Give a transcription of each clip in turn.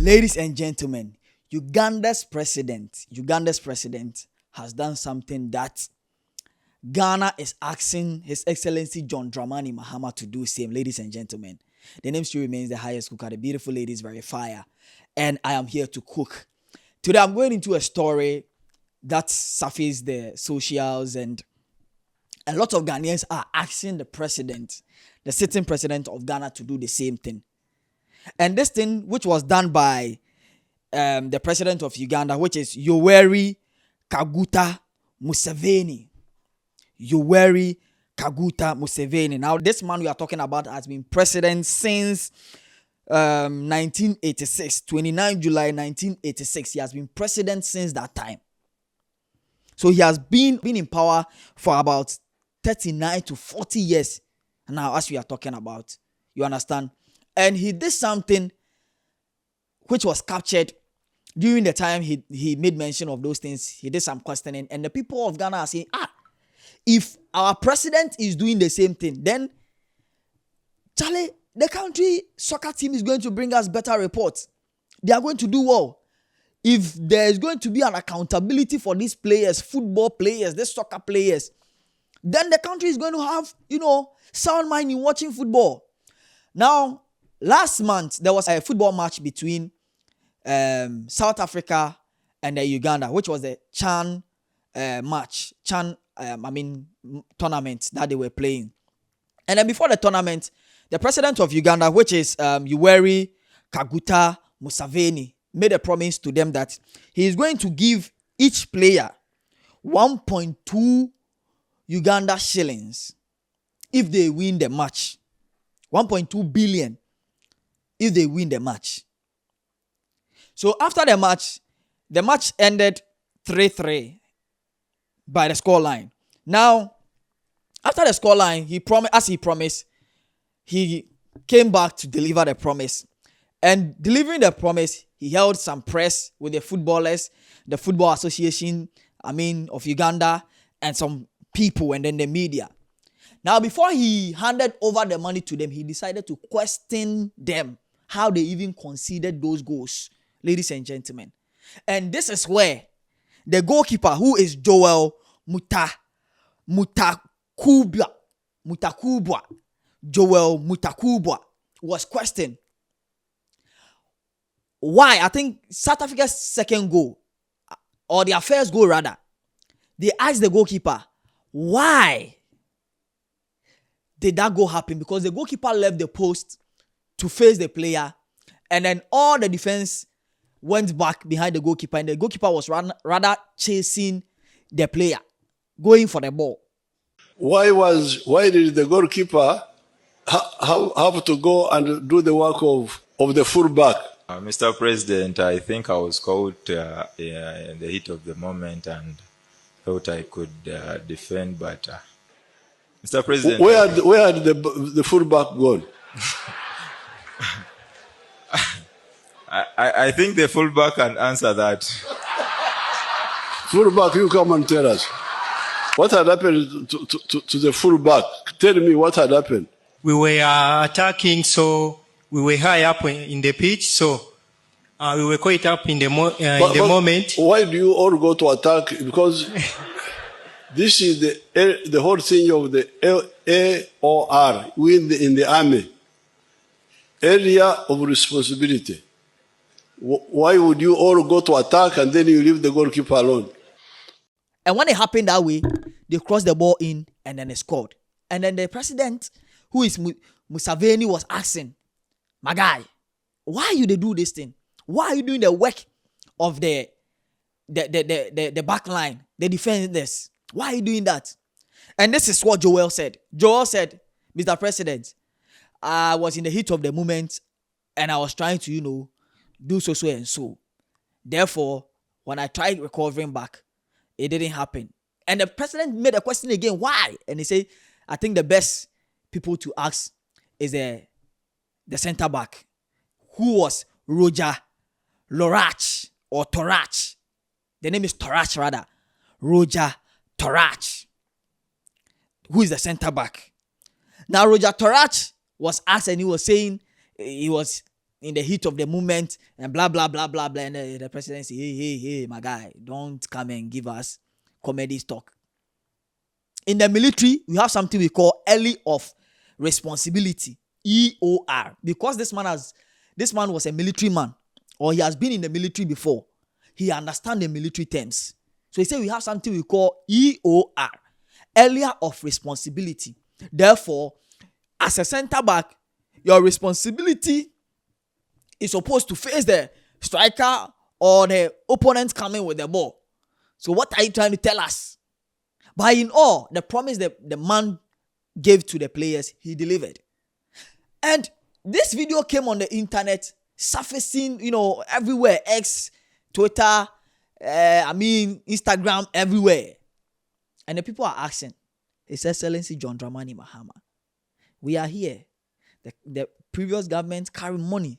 Ladies and gentlemen, Uganda's president has done something that Ghana is asking His Excellency John Dramani Mahama to do same. Ladies and gentlemen, the name still remains the highest cooker. The beautiful lady is very fire, and I am here to cook. Today I'm going into a story that surfaced the socials, and a lot of Ghanaians are asking the sitting president of Ghana, to do the same thing. And this thing, which was done by the president of Uganda, which is Yoweri Kaguta Museveni. Yoweri Kaguta Museveni. Now, this man we are talking about has been president since 1986, 29 July 1986. He has been president since that time. So he has been in power for about 39 to 40 years now, as we are talking about. You understand? And he did something which was captured during the time he made mention of those things. He did some questioning, and the people of Ghana are saying, if our president is doing the same thing, then Charlie, the country soccer team is going to bring us better reports. They are going to do well. If there is going to be an accountability for these players, football players, these soccer players, then the country is going to have, sound mind in watching football. Now, last month, there was a football match between South Africa and Uganda, which was the CHAN tournament that they were playing. And then before the tournament, the president of Uganda, which is Yoweri Kaguta Museveni, made a promise to them that he is going to give each player 1.2 Uganda shillings if they win the match. 1.2 billion if they win the match. So after the match ended 3-3 by the scoreline. Now, after the scoreline, he promised, he came back to deliver the promise. And delivering the promise, he held some press with the footballers, the Football Association, of Uganda, and some people, and then the media. Now, before he handed over the money to them, he decided to question them, how they even conceded those goals, ladies and gentlemen. And this is where the goalkeeper, who is Joel Mutakubwa, was questioned. Why? I think South Africa's second goal, or their first goal rather, they asked the goalkeeper, why did that goal happen? Because the goalkeeper left the post to face the player, and then all the defense went back behind the goalkeeper, and the goalkeeper was rather chasing the player, going for the ball. Why did the goalkeeper have to go and do the work of the fullback? Mr. President, I think I was caught in the heat of the moment and thought I could defend, but Mr. President... Where had the fullback gone? I think the fullback can answer that. Fullback, you come and tell us. What had happened to the fullback? Tell me what had happened. We were attacking, so we were high up in the pitch, so we were quite up in the moment. Why do you all go to attack? Because this is the whole thing of the AOR in the army. Area of responsibility. Why would you all go to attack and then you leave the goalkeeper alone? And when it happened that way, they crossed the ball in and then they scored. And then the president, who is Museveni, was asking, my guy, why you they do this thing? Why are you doing the work of the back line, the defenders? Why are you doing that? And this is what Joel said. Joel said, Mr. President, I was in the heat of the moment and I was trying to, do so and so. Therefore, when I tried recovering back, it didn't happen. And the president made a question again, why? And he said, I think the best people to ask is the center back, who was Roger Lorach or Torach. The name is Torach rather. Roger Torach, who is the center back. Now, Roger Torach was asked, and he was saying he was in the heat of the moment and blah blah blah blah blah, and the president say, hey, my guy, don't come and give us comedy stock. In the military, we have something we call early of responsibility, EOR, because this man was a military man, or he has been in the military before. He understands the military terms. So he said we have something we call EOR, earlier of responsibility. Therefore, as a center back, your responsibility is supposed to face the striker or the opponent coming with the ball. So what are you trying to tell us? But in all, the promise that the man gave to the players, he delivered. And this video came on the internet, surfacing, everywhere. X, Twitter, Instagram, everywhere. And the people are asking, His Excellency John Dramani Mahama, we are here. The previous government carried money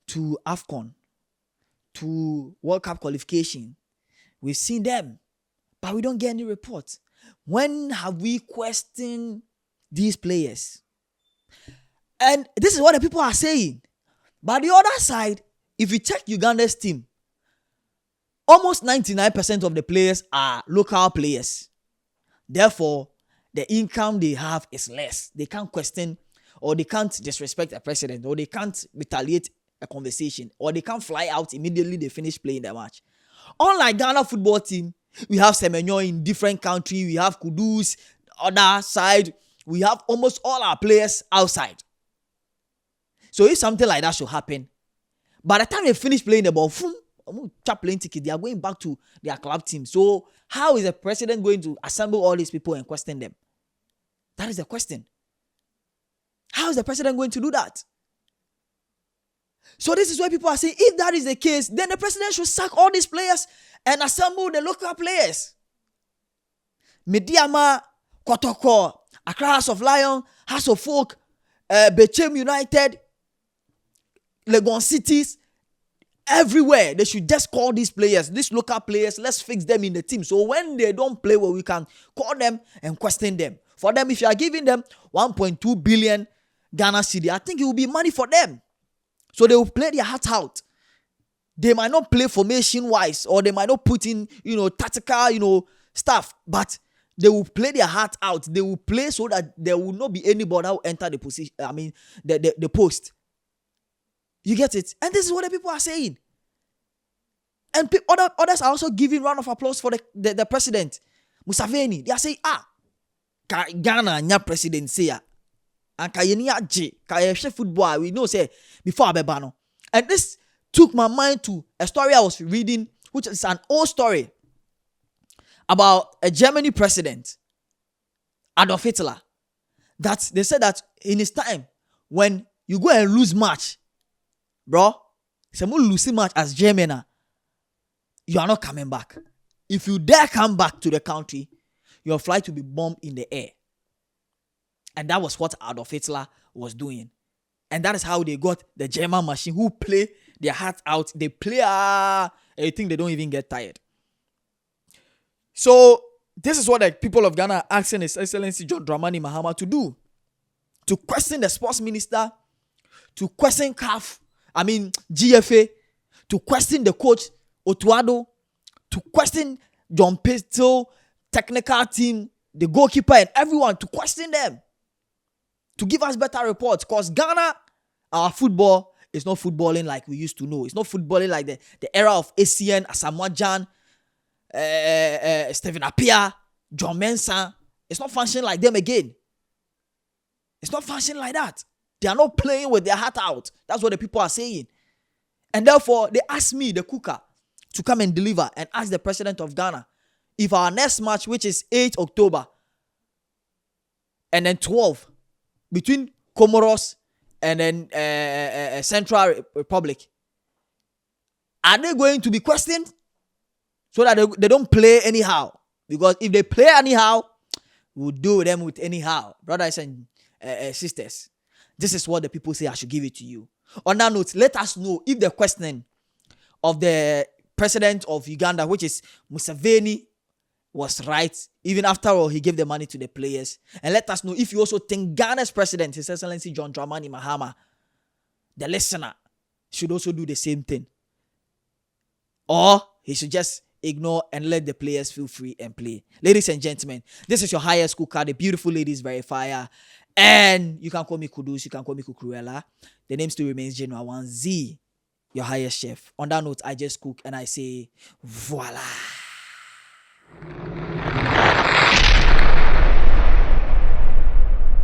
to AFCON, to World Cup qualification. We've seen them, but we don't get any reports. When have we questioned these players? And this is what the people are saying. But the other side, if you check Uganda's team, almost 99% of the players are local players. Therefore, the income they have is less. They can't question, or they can't disrespect a president, or they can't retaliate a conversation, or they can't fly out immediately they finish playing the match. Unlike Ghana football team, we have Semenyo in different country, we have Kudus, other side, we have almost all our players outside. So if something like that should happen, by the time they finish playing the ball, playing ticket, they are going back to their club team. So how is the president going to assemble all these people and question them? That is the question. How is the president going to do that? So this is where people are saying, if that is the case, then the president should sack all these players and assemble the local players. Mediama, Kotoko, Accra House of Lion, House of Folk, Bechem United, Legon Cities, everywhere. They should just call these players, these local players, let's fix them in the team. So when they don't play well, we can call them and question them. For them, if you are giving them 1.2 billion Ghana cedi, I think it will be money for them. So they will play their heart out. They might not play formation-wise, or they might not put in, tactical, stuff, but they will play their heart out. They will play so that there will not be anybody who will enter the position. The post. You get it? And this is what the people are saying. And others are also giving round of applause for the president, Museveni. They are saying, Ghana nya president say and kayeni football. We know say before Abebano. And this took my mind to a story I was reading, which is an old story about a Germany president, Adolf Hitler. That they said that in his time, when you go and lose match, bro, someone losing match as German, you are not coming back. If you dare come back to the country, your flight will be bombed in the air. And that was what Adolf Hitler was doing. And that is how they got the German machine who play their heart out. They play, I think they don't even get tired. So this is what the people of Ghana are asking His Excellency John Dramani Mahama to do. To question the sports minister, to question GFA, to question the coach, Otuado, to question John Pistol, technical team, the goalkeeper, and everyone, to question them. To give us better reports, because Ghana, our football is not footballing like we used to know. It's not footballing like the era of ACN, Asamoah Gyan, Stephen Appiah, John Mensah. It's not functioning like them again. It's not functioning like that. They are not playing with their heart out. That's what the people are saying. And therefore, they asked me, the Cookkkkk, to come and deliver and ask the president of Ghana if our next match, which is 8 October, and then 12, between Comoros and then Central Republic, are they going to be questioned so that they don't play anyhow? Because if they play anyhow, we'll do them with anyhow. Brothers and sisters, this is what the people say. I should give it to you. On that note, let us know if the questioning of the president of Uganda, which is Museveni, was right, even after all he gave the money to the players. And let us know if you also think Ghana's president, His Excellency John Dramani Mahama, the listener should also do the same thing. Or he should just ignore and let the players feel free and play. Ladies and gentlemen, this is your highest cooker, the beautiful ladies verifier. And you can call me Kudus, you can call me Kukuruela. The name still remains General 1Z, your highest chef. On that note, I just cook and I say, voila.